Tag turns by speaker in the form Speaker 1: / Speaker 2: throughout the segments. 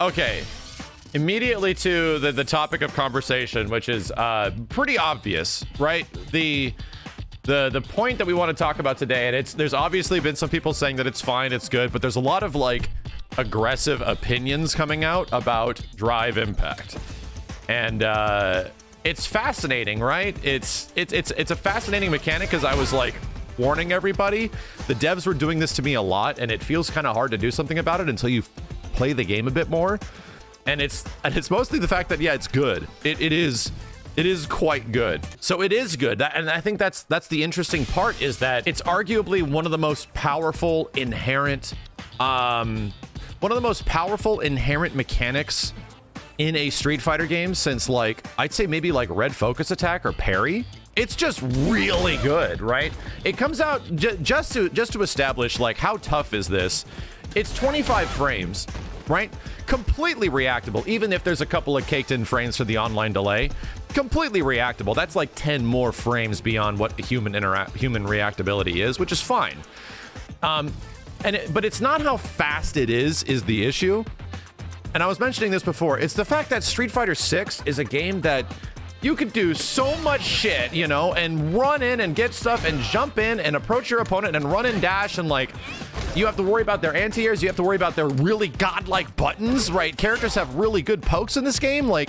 Speaker 1: Okay, immediately to the topic of conversation, which is pretty obvious, right? The point that we want to talk about today, and there's obviously been some people saying that it's fine, it's good, but there's a lot of like aggressive opinions coming out about drive impact, and it's fascinating, right? It's a fascinating mechanic, because I was like warning everybody, the devs were doing this to me a lot, and it feels kind of hard to do something about it until you play the game a bit more. And it's mostly the fact that, yeah, it's good. It is quite good. So it is good. And I think that's the interesting part, is that it's arguably one of the most powerful inherent mechanics in a Street Fighter game since, like, I'd say maybe like red focus attack or parry. It's just really good, right? It comes out just to establish, like, how tough is this? It's 25 frames, right? Completely reactable, even if there's a couple of caked in frames for the online delay. Completely reactable. That's like 10 more frames beyond what human reactability is, which is fine. But it's not how fast it is the issue. And I was mentioning this before. It's the fact that Street Fighter 6 is a game that you could do so much shit, you know, and run in and get stuff and jump in and approach your opponent and run and dash, and like, you have to worry about their anti-airs, you have to worry about their really godlike buttons, right? Characters have really good pokes in this game, like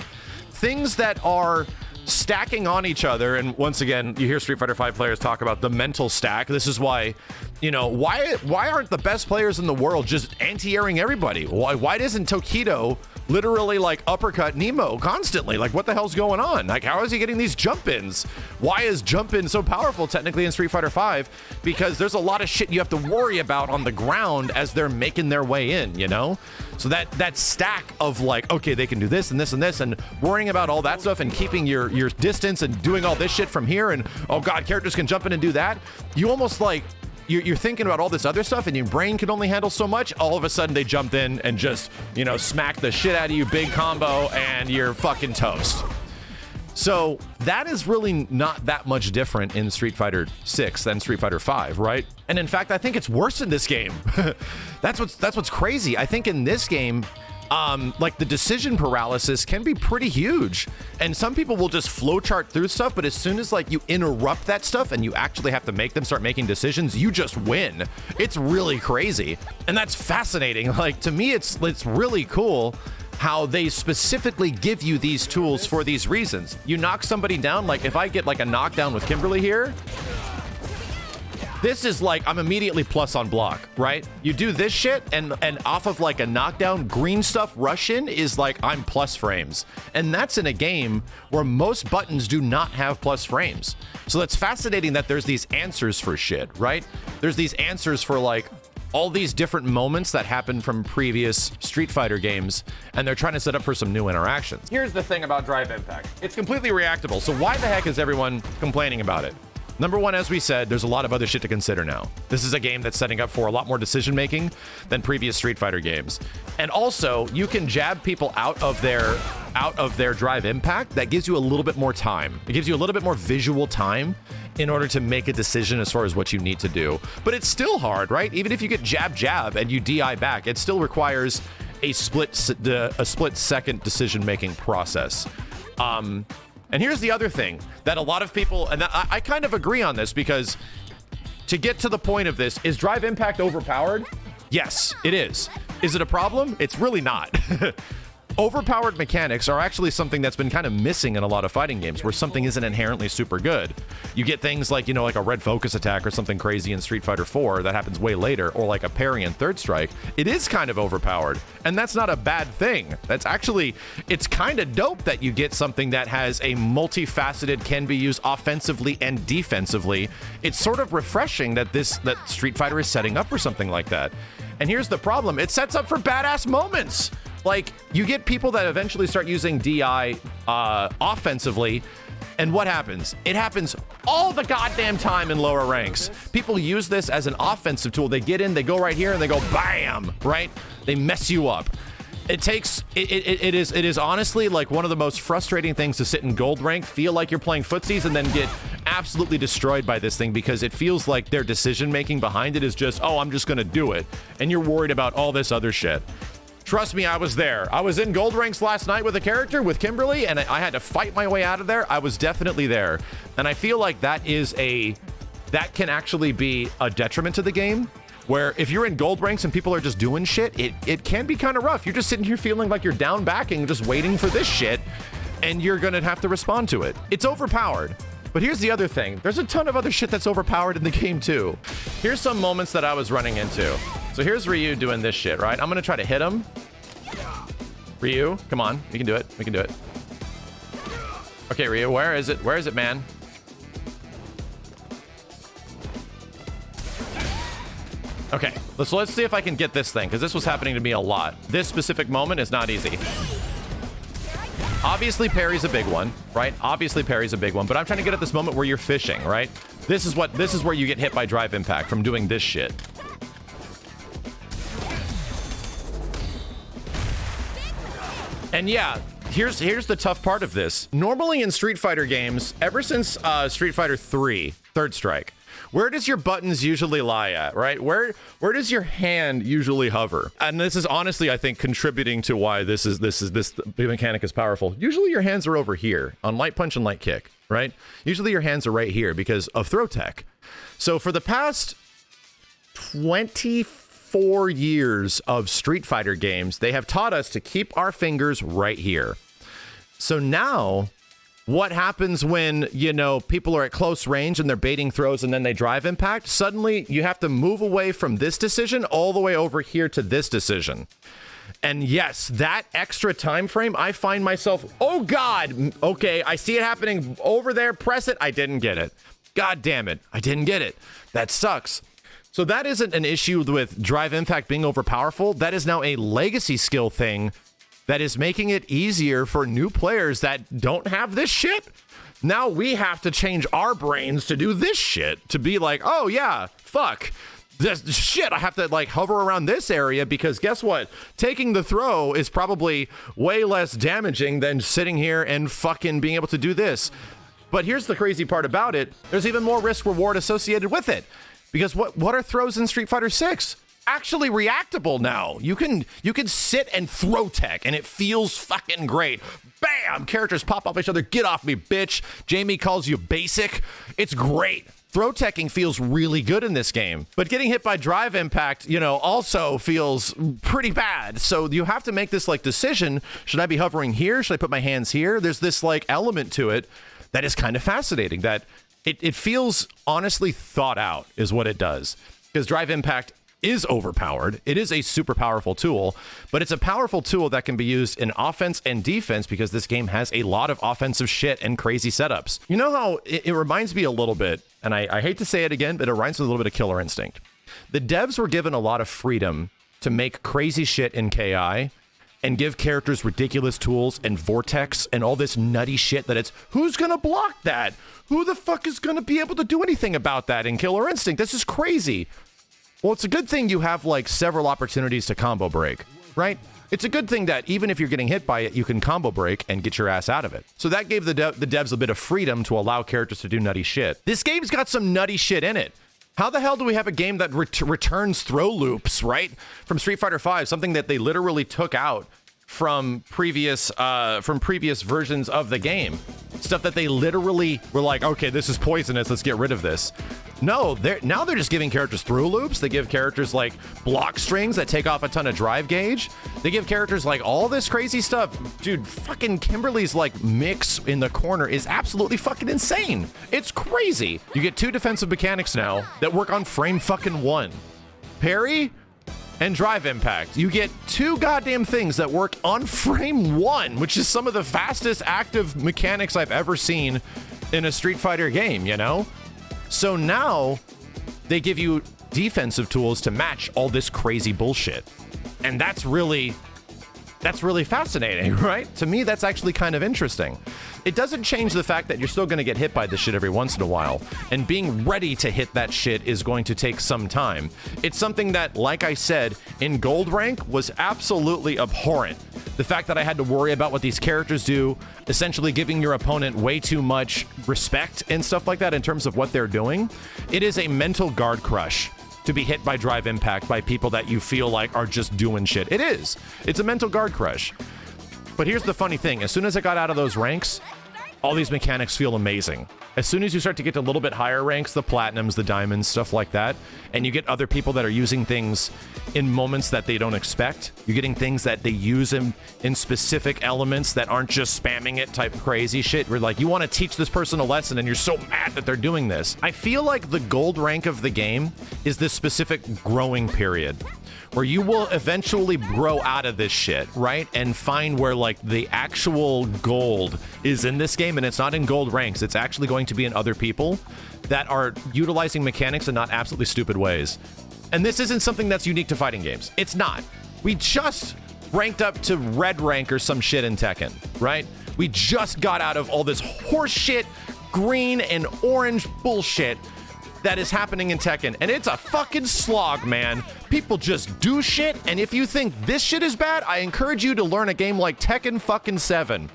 Speaker 1: things that are stacking on each other. And once again, you hear Street Fighter V players talk about the mental stack. This is why, you know, why aren't the best players in the world just anti-airing everybody? Why doesn't Tokido literally like uppercut Nemo constantly? Like, what the hell's going on? Like, how is he getting these jump ins? Why is jump in so powerful technically in Street Fighter V? Because there's a lot of shit you have to worry about on the ground as they're making their way in, you know? So that stack of like, okay, they can do this and this and this, and worrying about all that stuff and keeping your distance and doing all this shit from here, and oh god, characters can jump in and do that. You almost like, you're thinking about all this other stuff and your brain can only handle so much. All of a sudden they jumped in and just, you know, smack the shit out of you, big combo, and you're fucking toast. So that is really not that much different in Street Fighter 6 than Street Fighter 5, right? And in fact, I think it's worse in this game. That's what's crazy. I think in this game, like, the decision paralysis can be pretty huge, and some people will just flowchart through stuff, but as soon as like you interrupt that stuff and you actually have to make them start making decisions, you just win. It's really crazy, and that's fascinating. Like, to me, it's really cool how they specifically give you these tools for these reasons. You knock somebody down, like if I get like a knockdown with Kimberly here, this is like, I'm immediately plus on block, right? You do this shit, and off of like a knockdown, green stuff rush in is like, I'm plus frames. And that's in a game where most buttons do not have plus frames. So that's fascinating that there's these answers for shit, right? There's these answers for like all these different moments that happen from previous Street Fighter games, and they're trying to set up for some new interactions. Here's the thing about drive impact. It's completely reactable, so why the heck is everyone complaining about it? Number one, as we said, there's a lot of other shit to consider now. This is a game that's setting up for a lot more decision making than previous Street Fighter games. And also, you can jab people out of their drive impact. That gives you a little bit more time. It gives you a little bit more visual time in order to make a decision as far as what you need to do. But it's still hard, right? Even if you get jab and you DI back, it still requires a split second decision making process. And here's the other thing that a lot of people, and I kind of agree on this, because to get to the point of this, is drive impact overpowered? Yes, it is. Is it a problem? It's really not. Overpowered mechanics are actually something that's been kind of missing in a lot of fighting games, where something isn't inherently super good. You get things like, you know, like a red focus attack or something crazy in Street Fighter 4 that happens way later, or like a parry in Third Strike. It is kind of overpowered, and that's not a bad thing. That's actually, it's kind of dope that you get something that has a multifaceted, can be used offensively and defensively. It's sort of refreshing that that Street Fighter is setting up for something like that. And here's the problem. It sets up for badass moments. Like, you get people that eventually start using DI offensively, and what happens? It happens all the goddamn time in lower ranks. People use this as an offensive tool. They get in, they go right here, and they go bam, right? They mess you up. It is honestly like one of the most frustrating things to sit in gold rank, feel like you're playing footsies, and then get absolutely destroyed by this thing because it feels like their decision making behind it is just, oh, I'm just gonna do it, and you're worried about all this other shit. Trust me, I was there. I was in gold ranks last night with a character, with Kimberly, and I had to fight my way out of there. I was definitely there, and I feel like that can actually be a detriment to the game. Where if you're in gold ranks and people are just doing shit, it can be kind of rough. You're just sitting here feeling like you're down backing, just waiting for this shit, and you're gonna have to respond to it. It's overpowered. But here's the other thing. There's a ton of other shit that's overpowered in the game too. Here's some moments that I was running into. So here's Ryu doing this shit, right? I'm gonna try to hit him. Ryu, come on, we can do it. We can do it. Okay, Ryu, where is it? Where is it, man? Okay, let's see if I can get this thing, because this was happening to me a lot. This specific moment is not easy. Obviously, parry's a big one, right? Obviously, parry's a big one, but I'm trying to get at this moment where you're fishing, right? This is where you get hit by drive impact from doing this shit. And yeah, here's the tough part of this. Normally in Street Fighter games, ever since Street Fighter 3, Third Strike, where does your buttons usually lie at, right? Where does your hand usually hover? And this is honestly, I think, contributing to why this mechanic is powerful. Usually your hands are over here on light punch and light kick, right? Usually your hands are right here because of throw tech. So for the past 24 years of Street Fighter games, they have taught us to keep our fingers right here. So now, what happens when, you know, people are at close range and they're baiting throws and then they drive impact? Suddenly, you have to move away from this decision all the way over here to this decision. And yes, that extra time frame, I find myself, oh God, okay, I see it happening over there, press it, I didn't get it. God damn it, I didn't get it. That sucks. So that isn't an issue with drive impact being overpowerful. That is now a legacy skill thing that is making it easier for new players that don't have this shit. Now we have to change our brains to do this shit, to be like, oh yeah, fuck. This shit, I have to like hover around this area because guess what? Taking the throw is probably way less damaging than sitting here and fucking being able to do this. But here's the crazy part about it. There's even more risk reward associated with it. Because what are throws in Street Fighter 6? Actually reactable now. You can sit and throw tech and it feels fucking great. Bam! Characters pop off each other. Get off me, bitch. Jamie calls you basic. It's great. Throw teching feels really good in this game. But getting hit by drive impact, you know, also feels pretty bad. So you have to make this like decision. Should I be hovering here? Should I put my hands here? There's this like element to it that is kind of fascinating, that it feels honestly thought out is what it does. Because drive impact is overpowered. It is a super powerful tool, but it's a powerful tool that can be used in offense and defense because this game has a lot of offensive shit and crazy setups. You know how it reminds me a little bit, and I hate to say it again, but it reminds me a little bit of Killer Instinct. The devs were given a lot of freedom to make crazy shit in KI and give characters ridiculous tools and vortex and all this nutty shit that it's, who's gonna block that? Who the fuck is gonna be able to do anything about that in Killer Instinct? This is crazy. Well, it's a good thing you have like several opportunities to combo break, right? It's a good thing that even if you're getting hit by it, you can combo break and get your ass out of it. So that gave the devs a bit of freedom to allow characters to do nutty shit. This game's got some nutty shit in it. How the hell do we have a game that returns throw loops, right? From Street Fighter V, something that they literally took out from previous versions of the game. Stuff that they literally were like, okay, this is poisonous, let's get rid of this. No, now they're just giving characters through loops. They give characters like block strings that take off a ton of drive gauge. They give characters like all this crazy stuff. Dude, fucking Kimberly's like mix in the corner is absolutely fucking insane. It's crazy. You get two defensive mechanics now that work on frame fucking 1. Parry and drive impact. You get two goddamn things that work on frame 1, which is some of the fastest active mechanics I've ever seen in a Street Fighter game, you know? So now they give you defensive tools to match all this crazy bullshit. And that's really fascinating, right? To me, that's actually kind of interesting. it doesn't change the fact that you're still going to get hit by this shit every once in a while. And being ready to hit that shit is going to take some time. It's something that, like I said, in gold rank was absolutely abhorrent. The fact that I had to worry about what these characters do, essentially giving your opponent way too much respect and stuff like that in terms of what they're doing. It is a mental guard crush to be hit by drive impact by people that you feel like are just doing shit. It is. It's a mental guard crush. But here's the funny thing. As soon as I got out of those ranks, all these mechanics feel amazing. As soon as you start to get to a little bit higher ranks, the platinums, the diamonds, stuff like that, and you get other people that are using things in moments that they don't expect, you're getting things that they use in specific elements that aren't just spamming it type crazy shit. Where like, you want to teach this person a lesson and you're so mad that they're doing this. I feel like the gold rank of the game is this specific growing period where you will eventually grow out of this shit, right? And find where like the actual gold is in this game, and it's not in gold ranks. It's actually going to be in other people that are utilizing mechanics in not absolutely stupid ways. And this isn't something that's unique to fighting games. It's not. We just ranked up to red rank or some shit in Tekken, right? We just got out of all this horse shit, green and orange bullshit that is happening in Tekken, and it's a fucking slog, man. People just do shit, and if you think this shit is bad, I encourage you to learn a game like Tekken fucking 7.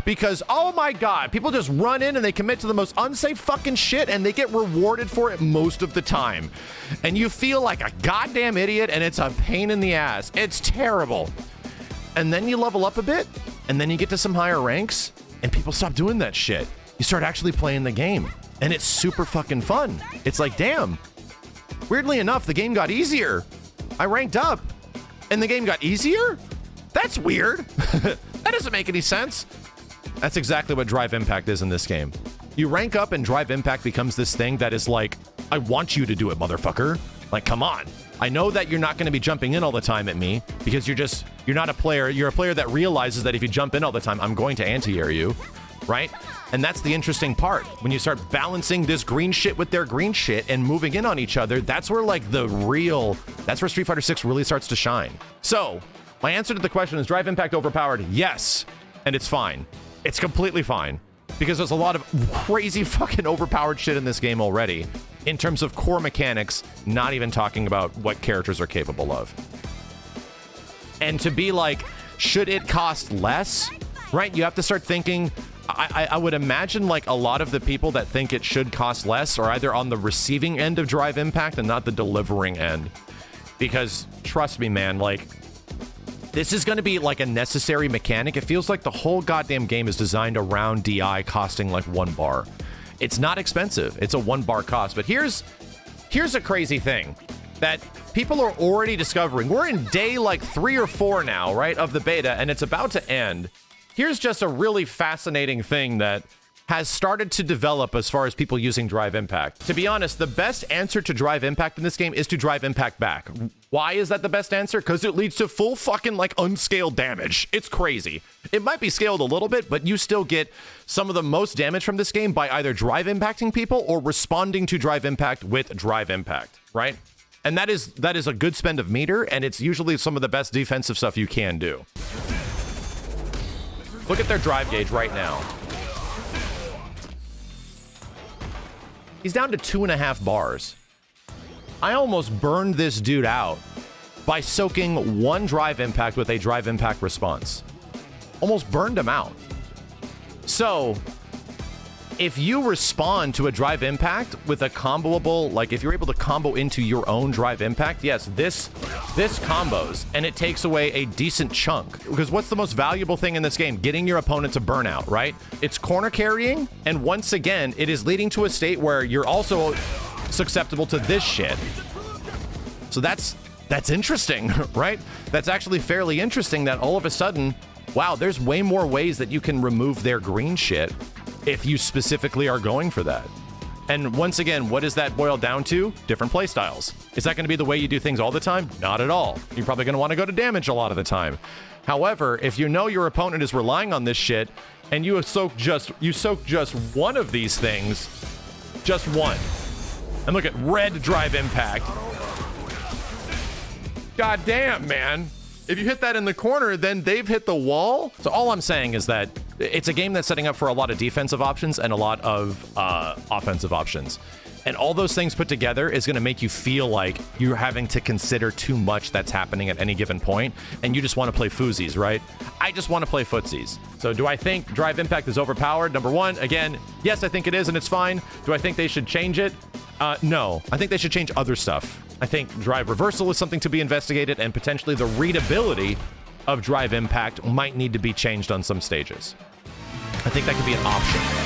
Speaker 1: Because, oh my god, people just run in and they commit to the most unsafe fucking shit, and they get rewarded for it most of the time. And you feel like a goddamn idiot, and it's a pain in the ass. It's terrible. And then you level up a bit, and then you get to some higher ranks, and people stop doing that shit. You start actually playing the game. And it's super fucking fun. It's like, damn. Weirdly enough, the game got easier. I ranked up, and the game got easier? That's weird. That doesn't make any sense. That's exactly what Drive Impact is in this game. You rank up, and Drive Impact becomes this thing that is like, I want you to do it, motherfucker. Like, come on. I know that you're not going to be jumping in all the time at me, because you're not a player. You're a player that realizes that if you jump in all the time, I'm going to anti-air you, right? And that's the interesting part. When you start balancing this green shit with their green shit and moving in on each other, that's where like that's where Street Fighter 6 really starts to shine. So my answer to the question is Drive Impact overpowered? Yes. And it's fine. It's completely fine. Because there's a lot of crazy fucking overpowered shit in this game already. In terms of core mechanics, not even talking about what characters are capable of. And to be like, should it cost less? Right? You have to start thinking, I would imagine like a lot of the people that think it should cost less are either on the receiving end of Drive Impact and not the delivering end. Because trust me, man, like this is going to be like a necessary mechanic. It feels like the whole goddamn game is designed around DI costing like $1 bar. It's not expensive. It's a $1 bar cost. But here's a crazy thing that people are already discovering. We're in day like 3 or 4 now, right, of the beta, and it's about to end. Here's just a really fascinating thing that has started to develop as far as people using Drive Impact. To be honest, the best answer to Drive Impact in this game is to Drive Impact back. Why is that the best answer? Because it leads to full fucking like unscaled damage. It's crazy. It might be scaled a little bit, but you still get some of the most damage from this game by either Drive Impacting people or responding to Drive Impact with Drive Impact, right? And that is a good spend of meter, and it's usually some of the best defensive stuff you can do. Look at their drive gauge right now. He's down to 2.5 bars. I almost burned this dude out by soaking 1 Drive Impact with a Drive Impact response. Almost burned him out. So, if you respond to a Drive Impact with a comboable, like if you're able to combo into your own Drive Impact, yes, this combos, and it takes away a decent chunk. Because what's the most valuable thing in this game? Getting your opponent to burn out, right? It's corner carrying, and once again, it is leading to a state where you're also susceptible to this shit. So that's interesting, right? That's actually fairly interesting that all of a sudden, wow, there's way more ways that you can remove their green shit if you specifically are going for that. And once again, what does that boil down to? Different playstyles. Is that going to be the way you do things all the time? Not at all. You're probably going to want to go to damage a lot of the time. However, if you know your opponent is relying on this shit, and you soak just one of these things, just one. And look at red Drive Impact. God damn, man. If you hit that in the corner, then they've hit the wall. So all I'm saying is that It's a game that's setting up for a lot of defensive options and a lot of offensive options. And all those things put together is going to make you feel like you're having to consider too much that's happening at any given point, and you just want to play footsies, right? I just want to play footsies. So do I think Drive Impact is overpowered? Number one, again, yes, I think it is, and it's fine. Do I think they should change it? No. I think they should change other stuff. I think Drive Reversal is something to be investigated, and potentially the readability of Drive Impact might need to be changed on some stages. I think that could be an option.